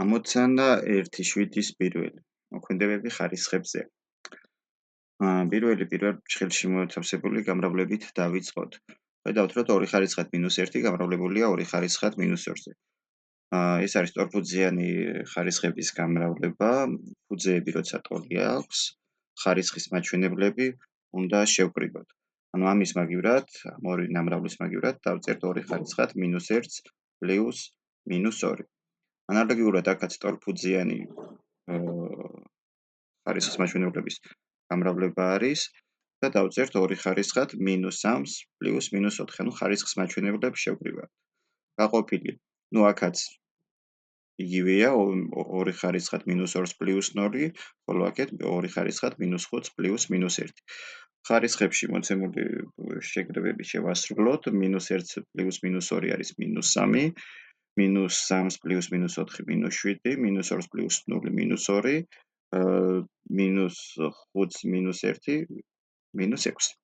ამოცანა 1/7 პირველი. მოქმედებები ხარისხებზე. პირველ ჭხილში მოთავსებული გამრავლებით დავიწყოთ. ხედავთ, რომ 2 ხარისხად -1 გამრავლებულია 2 ხარისხად -2-ზე. ეს არის ტორფუძიანი ხარისხების გამრავლება, ფუძეები როცა ტოლი აქვს, ხარისხის მაჩვენებლები უნდა შევკრიბოთ. ანუ ამის მაგივრად, ამ ორი ნამრავლის მაგივრად დავწერთ 2 ხარისხად -1 პლუს -2. ანალოგიურად აქაც ტორფუძიანი ხარისხის მაჩვენებლების გამრავლება არის და დავწერთ 2 ხარისხად -3 პლუს -4. ანუ ხარისხის მაჩვენებლებს შევკრიბავთ. გაყოფილი. აქაც იგივეა 2 ხარისხად -2 პლუს 0, ხოლო აქეთ 2 ხარისხად -5 პლუს -1. ხარისხებში მოცემული შეკრებები შევასრულოთ. -1 პლუს -2 არის -3, -3 პლუს -4 -7, -2 პლუს 0 -2, -5 -1 -6.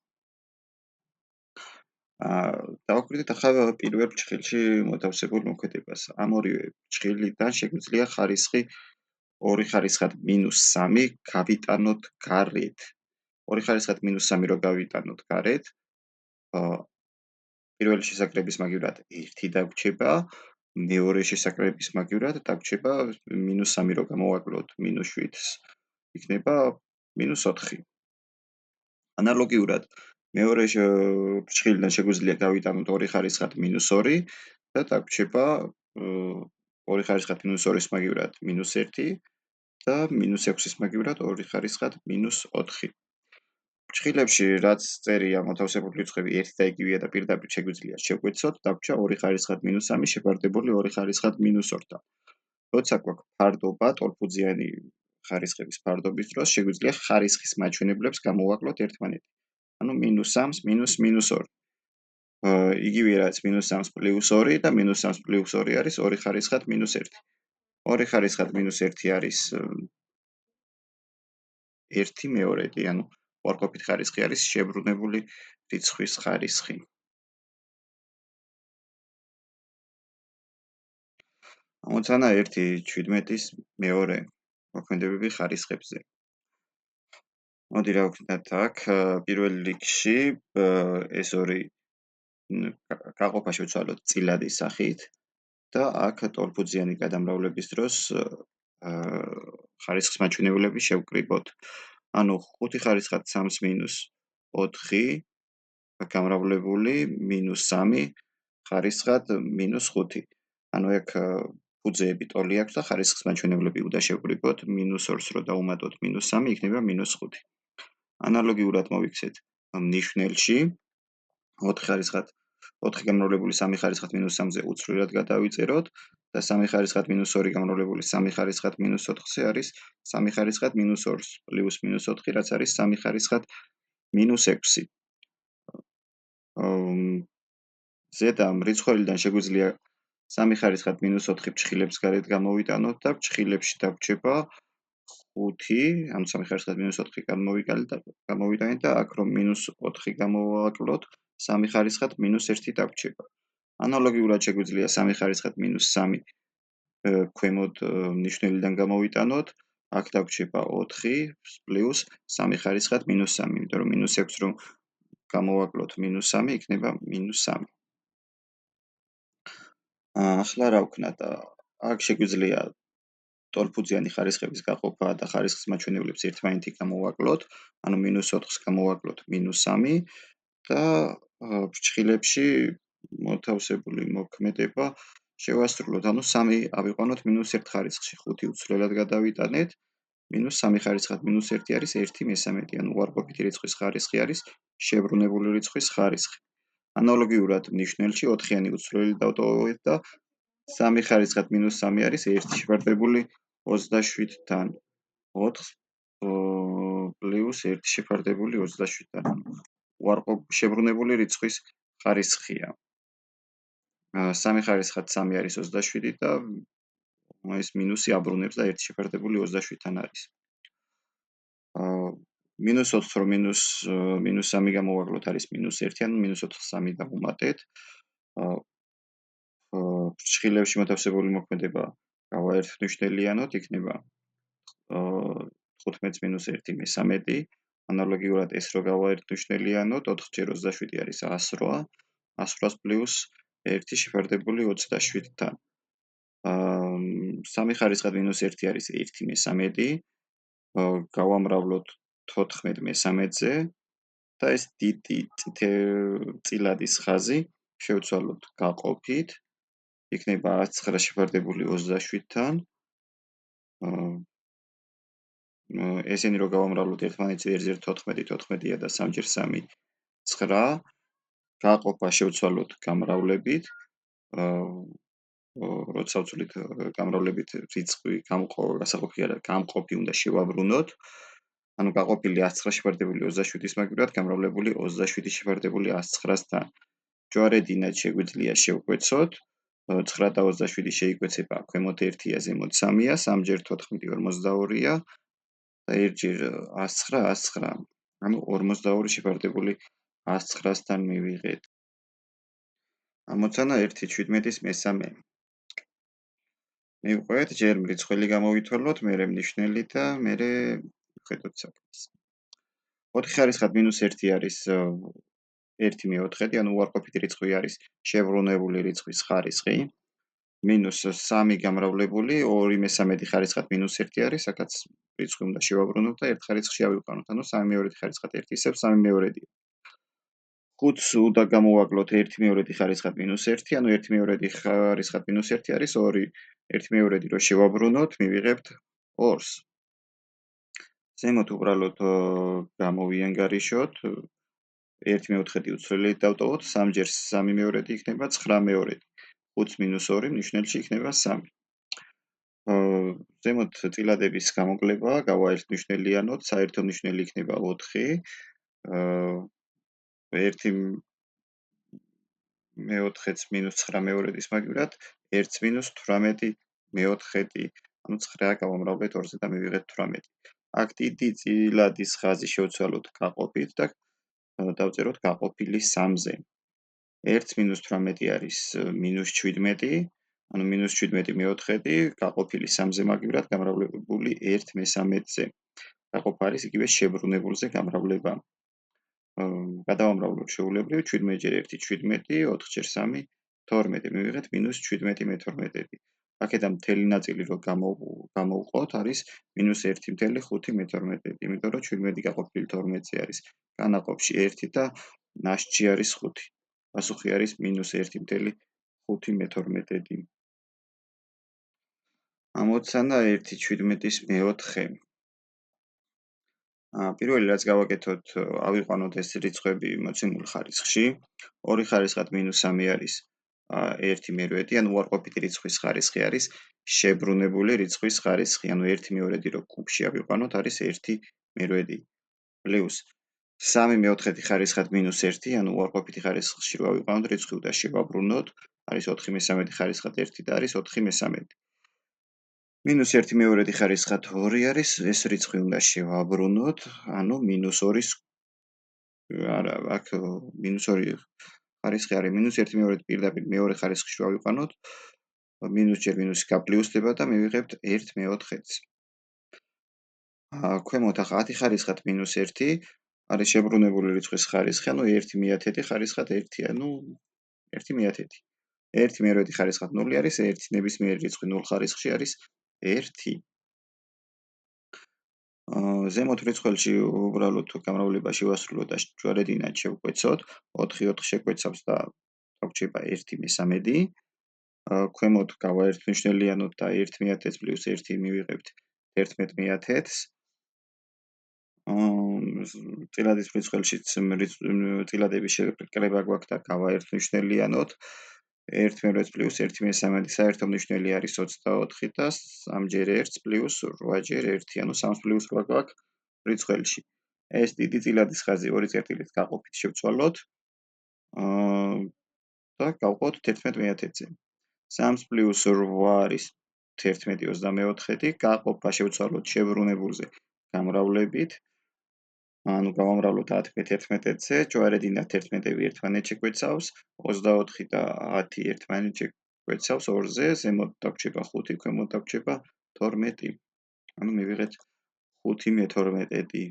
დავაკვირდეთ ახლა პირველ ჭხილში მოთავსებულ მოქმედებას. ამ ორივე ჭხილიდან შეგვიძლია ხარისხი 2 ხარისხად -3 გავიტანოთ გარეთ. 2 ხარისხად -3 რო გავიტანოთ გარეთ, პირველი შესაკრების მაგივრად 1 დაგვრჩება, მეორე შესაკრების მაგივრად დაგვრჩება -3 რო გამოვაკლოთ -7-ს, იქნება -4. ანალოგიურად მეორე ჭხილიდან შეგვიძლია გავიტანოთ 2 ხარისხად -2 და დაგვრჩება 2 ხარისხად -2-ის მაგივრად -1 და -6-ის მაგივრად 2 ხარისხად -4. ჭხილებში რაც წერია მოთავსებული რიცხვები ერთი და იგივეა და პირდაპირ შეგვიძლია შევკვეცოთ, დაგვრჩა 2 ხარისხად -3 შეფარდებული 2 ხარისხად -2-დან. როცა გვაქვს ფარდობა, ტორფუძიანი ხარისხების ფარდობის დროს შეგვიძლია ხარისხის მაჩვენებლებს გამოვაკლოთ ერთმანეთი. ანუ -3 -2. იგივე რაც -3 პლუს 2 და -3 პლუს 2 არის 2 ხარისხად -1. 2 ხარისხად -1 არის 1/2, ანუ უარყოფით ხარისხი არის შებრუნებული რიცხვის ხარისხი. ამოცანა 1/17 მეორე მოქმედებები ხარისხებზე. მოდი რა ვქნათ აქ პირველ რიგში ეს ორი გაყოფა შევცვალოთ წილადი სახით და აქ ტორფუძიანი გადამრავლების დროს ხარისხის მაჩვენებლები შევკრიბოთ. ანუ 5 ხარისხად 3-4 გამრავლებული -3 ხარისხად -5. ანუ აქ ფუძეები ტოლი აქვს და ხარისხის მაჩვენებლები უნდა შევკრიბოთ. -2-ს რო დავუმატოთ -3 იქნება -5. ანალოგიურად მოვიქცეთ ნიშნელში 4 ხარისხად 4 გამრავლებული 3 ხარისხად -3-ზე უცვლელად გადავიწეროთ და 3 ხარისხად -2 გამრავლებული 3 ხარისხად -4-ზე არის 3 ხარისხად -2 პლუს -4, რაც არის 3 ხარისხად -6. ზედა მრიცხველიდან შეგვიძლია 3 ხარისხად -4 ჭხილებს გარეთ გამოვიტანოთ და ჭხილებში დაგვრჩება 5, ამ 3 ხარისხად -4 გამოვიტანეთ და აქ რომ -4 გამოვაკლოთ 3 ხარისხად -1 დაგვრჩება. ანალოგიურად შეგვიძლია 3 ხარისხად -3 ქვემოთ ნიშნელიდან გამოვიტანოთ, აქ დაგვრჩება 4 პლუს 3 ხარისხად -3, იმიტომ რომ -6 რომ გამოვაკლოთ -3 იქნება -3. ახლა რა ვქნათ? აქ შეგვიძლია ტორფუძიანი ხარისხების გაყოფა და ხარისხის მაჩვენებლებს ერთმანეთი გამოვაკლოთ, ანუ -4-ს გამოვაკლოთ -3 და ჭხილებში მოთავსებული მოქმედება შევასრულოთ. ანუ 3 ავიყვანოთ -1 ხარისხში, 5 უცვლელად გადავიტანეთ, -3 ხარისხად -1 არის 1/3, ანუ უარყოფითი რიცხვის ხარისხი არის შებრუნებული რიცხვის ხარისხი. ანალოგიურად ნიშნელში 4-იანი უცვლელი დავტოვებთ და 3 ხარისხად -3 არის 1 შეფარდებული 27-დან. 4 პლუს 1 შეფარდებული 27-დან. შებრუნებული რიცხვის ხარისხია. 3 ხარისხად 3 არის 27 და ეს მინუსი აბრუნებს და 1 შეფარდებული 27-დან არის. -4 რომ -3 გამოვაკლოთ არის -1, ანუ -4-ს 3 დავუმატეთ. ჭხილებში მოთავსებული მოქმედება გავაერთმნიშნელიანოთ, იქნება 15-1 მე-13, ანალოგიურად ეს რო გავაერთმნიშნელიანოთ, 4-27 არის 108, 108 პლუს 1 შეფარდებული 27-თან. 3 ხარისხად -1 არის 1 მე-13, გავამრავლოთ 14 მე-13-ზე და ეს დიდი წილადის ხაზი შევცვალოთ გაყოფით, იქნება 109 შეფარდებული 27-თან. ესენი რო გავამრავლოთ ერთმანეთს ერთ-ერთ 14-14-ია და 3x3 9, გაყოფა შევცვალოთ გამრავლებით, როცა ვცვლით გამრავლებით რიცხვი გასაყოფი არა, გამყოფი უნდა შევაბრუნოთ. ანუ გაყოფილი 109 შეფარდებული 27-ის მაგივრად გამრავლებული 27 შეფარდებული 109-სთან. ჯვარედინად შეგვიძლია შევკვეცოთ. 9 და 27 შეიკვეცება ქვემოთ 1-ია, ზემოთ 3-ია, 3 x 14 42-ია და 1 x 109 109. ანუ 42 შეფარდებული 109-სთან მივიღეთ. ამოცანა 1/17 მე-3. მივყვეთ, ჯერ მრიცხველი გამოვითვალოთ, მერე მნიშვნელი და მერე ვხედოთ საქმეს. 4 ხარისხად -1 არის 1/4, ანუ უარყოფითი რიცხვი არის შებრუნებული რიცხვის ხარისხი. -3 გამრავლებული 2/13 ხარისხად -1 არის, აქაც რიცხვი უნდა შევაბრუნოთ და ერთ ხარისხში ავიყვანოთ, ანუ 3/2 ხარისხად 1 ისევ 3/2. 5-ს უნდა გამოვაკლოთ 1/2 ხარისხად -1, ანუ 1/2 ხარისხად -1 არის 2. 1/2 რო შევაბრუნოთ, მივიღებთ 2-ს. ზემოთ უბრალოდ გამოვიანგარიშოთ, 1/4 უცვლელით დავტოვოთ, 3x3 იქნება 9/2. 5 - 2 ნიშნელში იქნება 3. ზემოთ წილადების გამოკლება გავაერთმნიშნელიანოთ, საერთო მნიშვნელი იქნება 4. 1/4-ს -9/2-ის მაგივრად 1-18/4, ანუ 9 გავამრავლეთ 2-ზე და მივიღეთ 18. აქ დიდი წილადის ხაზი შევცვალოთ გაყოფით და დავწეროთ გაყოფილი 3-ზე. 1-18 არის -17, ანუ -17/4, გაყოფილი 3-ზე მაგივრად გამრავლებული 1/13-ზე. გაყოფა არის იგივე შებრუნებულზე გამრავლება. გადავამრავლოთ შეულებრივ 17 × 1 17, 4 × 3 12, მივიღეთ -17/12. აქედან მთელი ნაწილი რო გამოვყოთ არის -1/5/12, იმიტომ რომ 17 გაყოფილი 12-ზე არის განაყოფში 1 და ნაშთში არის 5. პასუხი არის -1/5/12. ამოცანა 1/17 მე-4. პირველი რაც გავაკეთოთ, ავიყვანოთ ეს რიცხვები მოცემულ ხარისხში. 2 ხარისხად -3 არის 1/2, ანუ უარყოფითი რიცხვის ხარისხი არის შებრუნებული რიცხვის ხარისხი, ანუ 1/2 რო კუბში ავიყვანოთ არის 1/2. პლუს 3/4 ხარისხად -1, ანუ უარყოფითი ხარისხში რო ავიყვანოთ, რიცხვი უნდა შევაბრუნოთ, არის 4/13 ხარისხად 1 და არის 4/13. -1/2 ხარისხად 2 არის, ეს რიცხვი უნდა შევაბრუნოთ, ანუ -2-ის არა, აქ -2 ხარისხი არის -1/2 პირდაპირ მეორე ხარისხში რო ავიყვანოთ, მინუს ჯერ მინუსი გაპლუსდება და მივიღებთ 1/4-ს. ქვემოთ ახლა 10 ხარისხად -1 არის შებრუნებული რიცხვის ხარისხი, ანუ 1/10 ხარისხად 1, ანუ 1/10. 1/2 ხარისხად 0 არის 1, ნებისმიერი რიცხვი 0 ხარისხში არის 1. ზემოთ რიცხველში უბრალოდ გამრავლება შევასრულოთ და ჯვარედინად შევკვეცოთ. 4 4 შეკვეცავს და გვჭირდება 1/13. ქვემოთ გავაერთმნიშნელიანოთ და 1/10 პლუს 1 მივიღებთ 11/10. წილადის რიცხველშიც წილადების შეკრება გვაქვს და გავაერთმნიშნელიანოთ. 1/2 პლუს 1/13 საერთო მნიშვნელი არის 24 და 3 × 1 პლუს 8 × 1, ანუ 3 პლუს 8 გვაქვს რიცხველში. ეს დიდი წილადის ხაზი 2 წერტილით გაყოფით შევცვალოთ. და გავყოთ 11/10-ზე. 3 პლუს 8 არის 11/24, გაყოფა შევცვალოთ შებრუნებულზე გამრავლებით. ანუ გავამრავლოთ 10/11-ზე, ჯვარედინად 11 ერთმანეთს შეკვეცავს, 24 და 10 ერთმანეთს გვეცავს 2-ზე, ზემოთ დაგვრჩება 5, ქვემოთ დაგვრჩება 12. ანუ მივიღეთ 5 მე-12.